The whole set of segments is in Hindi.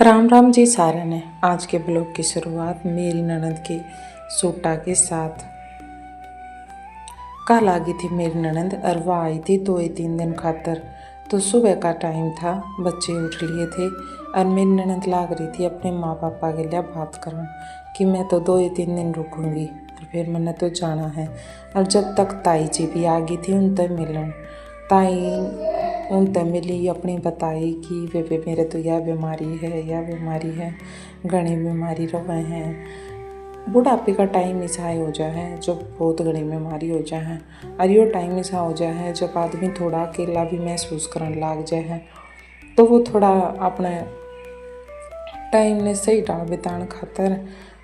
राम राम जी सारे ने। आज के ब्लॉग की शुरुआत मेरी ननद के सूटा के साथ। कल आ गई थी मेरी ननद और वह आई थी 2 या 3 दिन खातर। तो सुबह का टाइम था, बच्चे उठ लिए थे और मेरी ननद लाग रही थी अपने माँ पापा के लिए बात करना कि मैं तो 2 या 3 दिन रुकूंगी और फिर मैंने तो जाना है। और जब तक ताई जी भी आ गई थी उन तक मिलन ताई उन तक मिली, अपनी बताई कि वे मेरे तो यह बीमारी है घनी बीमारी रहे हैं। बुढ़ापे का टाइम ऐसा हो जा है जब बहुत घनी बीमारी हो जाए है और यो टाइम ऐसा हो जाए है जब आदमी थोड़ा अकेला भी महसूस करने लग जाए है। तो वो थोड़ा अपने टाइम ने सही डाल बिताने खातर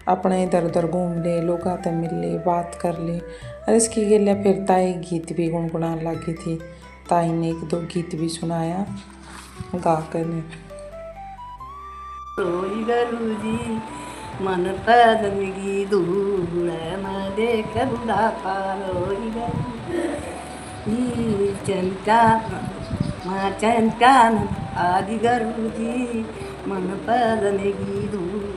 अपने इधर उधर घूम ले, लोग आते मिल ले, बात कर ले। और इसकी गलिया फिर ताई गीत भी गुनगुनाने लगी थी। ताई ने 1-2 गीत भी सुनाया गा कर ने। रोई गरूजी मन पैदगी दूर न देख बुढ़ापा रोई गरूजी चंचान आदि गरूजी मन पैदगी दूर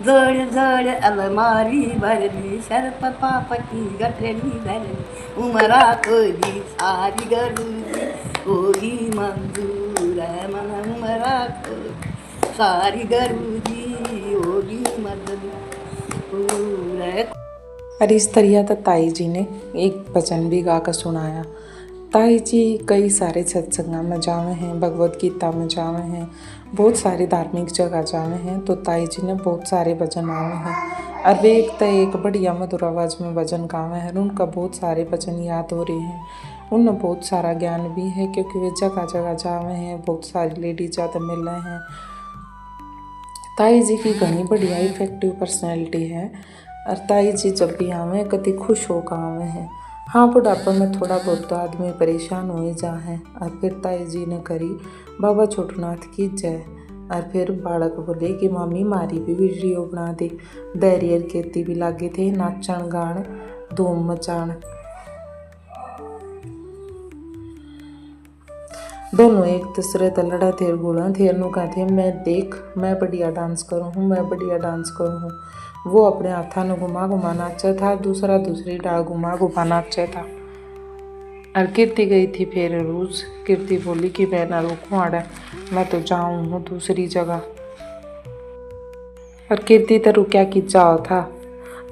जोड़ जोड़ अलमारी भरली शर्फ पाप की गठरी धरली उमरा कोई सारी गरूजी होगी मंजूर है मन उमरा कोई सारी गरूजी होगी मदद। और इस तरह तो ताई जी ने एक भजन भी गा कर सुनाया। ताई जी कई सारे सत्संग में जावे हैं, भगवत गीता में जावे हैं, बहुत सारी धार्मिक जगह जावे हैं। तो ताई जी ने बहुत सारे भजन आवे हैं और वे एक बढ़िया मधुर आवाज़ में भजन गावे हैं। उनका बहुत सारे भजन याद हो रहे हैं। उनमें बहुत सारा ज्ञान भी है क्योंकि वे जगह जगह जावे हैं, बहुत सारी लेडीज ज़्यादा मिल रहे हैं। ताई जी की घनी बढ़िया इफेक्टिव पर्सनैलिटी है और ताई जी जब भी आवे कति खुश होकर आवे हैं। हाँ, बुढ़ापा में थोड़ा बहुत तो आदमी परेशान हो ही जा है। और फिर ताई जी ने करी बाबा छोटनाथ की जय। और फिर बालक बोले कि मामी मारी भी वीडियो बना दे। दैरियर खेती भी लागे थे नाचन गान धूम मचान। दोनों एक दूसरे ते लड़ा थे गुड़ा थे नु कहते मैं बढ़िया डांस करूँ हूँ, मैं बढ़िया डांस करूँ हूँ। वो अपने हाथा ने घुमा घुमा नाचा था, दूसरा दूसरी डाल घुमा घुमा नाचा था। और कीर्ति गई थी फिर रूस। कीर्ति बोली कि मैं ना रुकूँ आड़ा, मैं तो जाऊँ हूँ दूसरी जगह। और कीर्ति तो रुकिया कि जाओ था।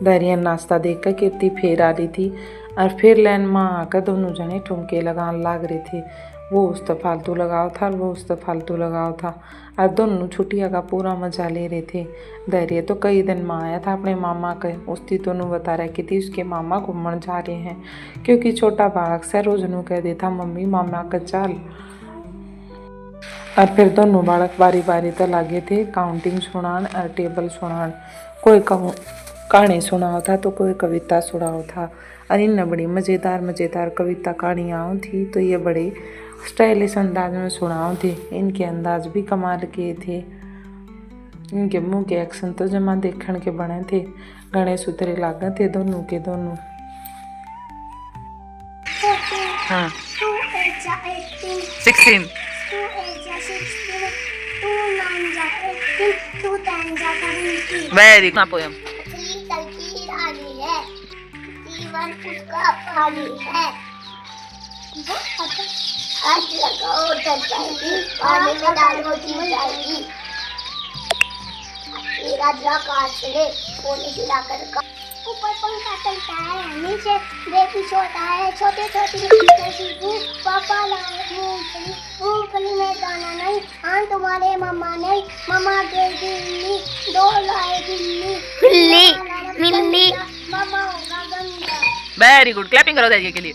दरियन नाश्ता देख कर कीर्ति फिर आ रही थी और फिर लैन माँ आकर दोनों जने ठुमके लगाने लग रहे थे। वो उस तो फालतू लगाओ था और वो उस तो फालतू लगाओ था और दोनों छुट्टियाँ का पूरा मजा ले रहे थे। धैर्य तो कई दिन में आया था अपने मामा के। उसकी दोनों बता रही थी उसके मामा घूमने जा रहे हैं क्योंकि छोटा बालक से रोज नू कह देता मम्मी मामा का चल। और फिर दोनों बालक बारी बारी तो लागे थे काउंटिंग सुनान और टेबल सुनान। कोई कहानी सुनाओ था तो कोई कविता सुनाओ था। और इन बड़ी मज़ेदार कविता कहानियाँ थी। तो ये बड़े स्टाइलिश अंदाज में सुनाओ थे। इनके अंदाज भी कमाल के थे। इनके मुंह के एक्शन तो जमा देखने के बने थे। गणे सुतरे लागे थे दोनों के दोनों। हाँ 16 वेरी गुड पोएम। जीवन उसका पानी है। आज लगाओ डर जाएगी, पानी में डालो जीव जाएगी। तेरा जा काट ले, कोने हिलाकर का। ऊपर पंखा चलता है, नीचे बेबी छोटा है, छोटे छोटे पापा लाए मूंगफली में दाना नहीं, हाँ तुम्हारे मम्मा नहीं, मम्मा गई दिल्ली, 2 लाए बिल्ली, मम्मा होगा गंदा। वेरी गुड, क्लैपिंग करो धैर्य के लिए।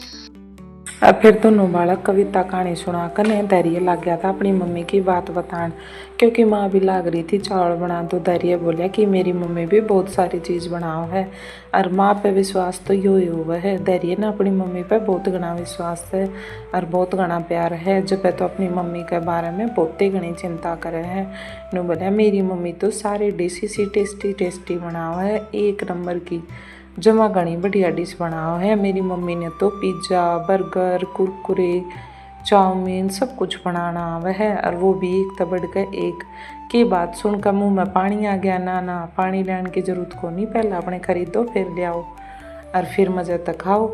और फिर दोनों बालक कविता कहानी सुना कर ने धैर्य लग गया था अपनी मम्मी की बात बतान क्योंकि माँ भी लाग रही थी चावल बना। तो धैर्य बोलिया कि मेरी मम्मी भी बहुत सारी चीज़ बनाओ है और माँ पे विश्वास तो यो ही हुआ है। धैर्य ने अपनी मम्मी पे बहुत घना विश्वास है और बहुत घना प्यार है। जब तो अपनी मम्मी के बारे में बहुत घनी चिंता करे है। नु बोलिया मेरी मम्मी तो सारी डिश ही टेस्टी बनाओ है, 1 नंबर की जमा घनी बढ़िया डिश बनाओ है। मेरी मम्मी ने तो पिज़्ज़ा बर्गर कुरकुरे चाउमीन सब कुछ बनाना आवे है, और वो भी एक तबड़ के एक के बात सुनकर मुँह में पानी आ गया। ना पानी लाने की जरूरत को नहीं, पहले अपने खरीदो फिर ले आओ और फिर मज़े तक खाओ।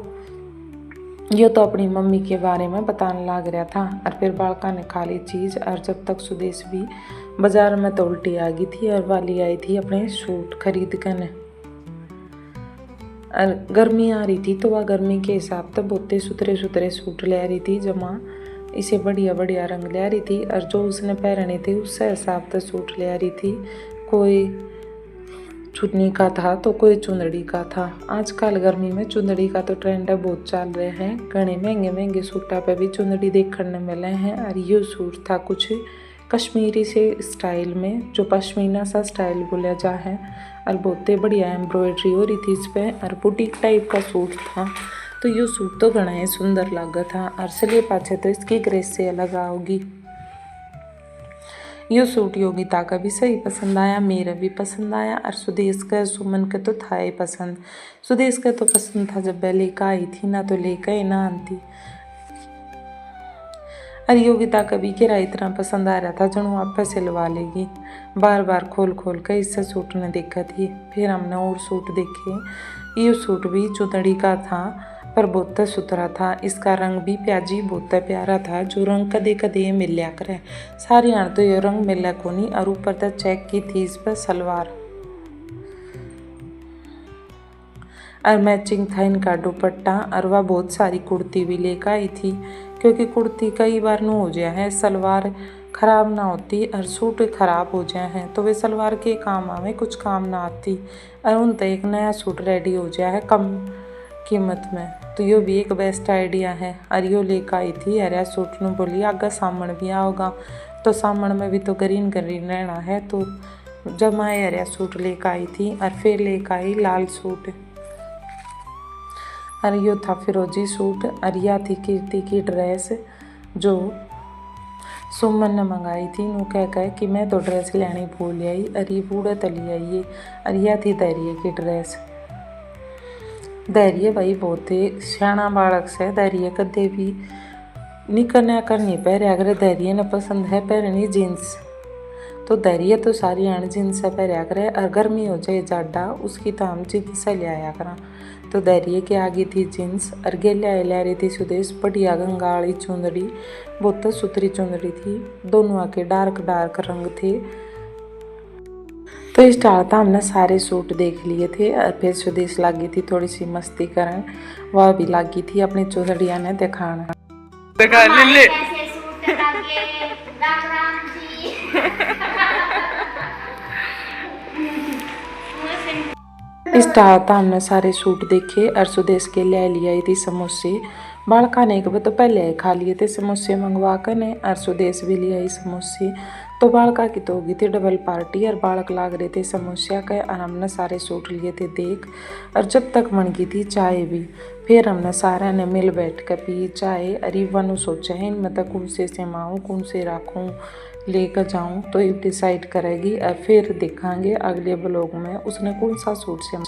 यो तो अपनी मम्मी के बारे में बताने लग रहा था। और फिर बालका ने खा ली चीज़, और जब तक सुदेश भी बाजार में तो उल्टी आ गई थी और वाली आई थी अपने सूट खरीद कर। और गर्मी आ रही थी तो वह गर्मी के हिसाब से बहुते सुथरे सूट ले रही थी, जमा इसे बढ़िया रंग ले रही थी। और जो उसने पहनने थे उससे हिसाब से सूट ले रही थी। कोई चुन्नी का था तो कोई चुंदड़ी का था। आजकल गर्मी में चुंदड़ी का तो ट्रेंड है, बहुत चल रहे हैं। घने महंगे सूटा पे भी चुंदड़ी देखने मिले हैं। और ये सूट था कुछ कश्मीरी से स्टाइल में, जो पश्मीना सा स्टाइल बोला जा है। और बहुत बढ़िया एम्ब्रॉयडरी हो रही थी इस पर, और बुटीक टाइप का सूट था। तो ये सूट तो घना ही सुंदर लगा था। और चलिए पाछे तो इसकी ग्रेस से अलग आओगी। ये सूट योगिता का भी सही पसंद आया, मेरा भी पसंद आया, और सुदेश का सुमन का तो था ही पसंद। सुदेश का तो पसंद था जब वह लेकर आई थी, ना तो लेकर ना आती। और योगिता का भी किराया इतना पसंद आ रहा था जन वो आप सिलवा लेगी। बार खोल कर इससे सूट ने देखा थी। फिर हमने और सूट देखे। ये सूट भी चुंदड़ी का था पर बहुत सुथरा था। इसका रंग भी प्याजी बहुत प्यारा था, जो रंग कदे मिल लिया करे। सारी आण तो ये रंग मिला को नहीं। और ऊपर तक चेक की थी इस पर सलवार, और मैचिंग था इनका दुपट्टा। और वह बहुत सारी कुर्ती भी लेकर आई थी, क्योंकि कुर्ती कई बार न हो जाए है, सलवार ख़राब ना होती और सूट ख़राब हो जाए हैं तो वे सलवार के काम आवे, कुछ काम ना आती। और उन तो एक नया सूट रेडी हो जाए है कम कीमत में। तो यो भी एक बेस्ट आइडिया है। और यो लेकर आई थी हरिया सूट न बोली आगे सामन भी आओगा, तो सामन में भी तो ग्रीन रहना है। तो जब मैं हरिया सूट लेकर आई थी, और फिर लेकर आई लाल सूट। और यो था फिरोजी सूट। और यह थी कीर्ति की ड्रेस जो सुमन ने मंगाई थी। नू कह कि मैं तो ड्रेस लेनी भूल आई, और ये बूढ़े तली आई है। और यह थी धैर्य की ड्रेस। धैर्य भाई बहुत ही सियाना बालक से, धैर्य कदे भी निकलना करनी पहरे। अगर धैर्य ने पसंद है पहननी जीन्स, तो धैर्य तो सारी आण जीन्स से पहरिया करे। और गर्मी हो जाए ज़्यादा उसकी तो हम जीन्स से ले आया करा। तो धैर्य के आगे थी जीन्स, और गेल्या ले रही थी सुदेश बढ़िया गंगाली चुंदड़ी, बहुत सुथरी चुंदड़ी थी। दोनों के डार्क रंग थे। तो इस टाइम हमने सारे सूट देख लिए थे। और फिर सुदेश लागी थी थोड़ी सी मस्ती करन, वह भी लागी थी अपनी चुंदड़िया ने दिखाना। इस टाइम हमने सारे सूट देखे। और सुदेश के ले आई थी समोसे। बालका ने एक तो पहले ही खा लिए थे समोसे मंगवा कर ने, और सुदेश भी ले आई समोसे। तो बालका की तो होगी थी डबल पार्टी, और बालक लाग रहे थे समोसा के। और हमने सारे सूट लिए थे देख। और जब तक बन गई थी चाय भी, फिर हमने सारा ने मिल बैठ कर पी चाय। अरे वन सोचा है इनमें तक कौन से सेमाऊँ कौन से राखूँ लेकर जाऊँ, तो ये डिसाइड करेगी। और फिर देखेंगे अगले ब्लॉग में उसने कौन सा सूट से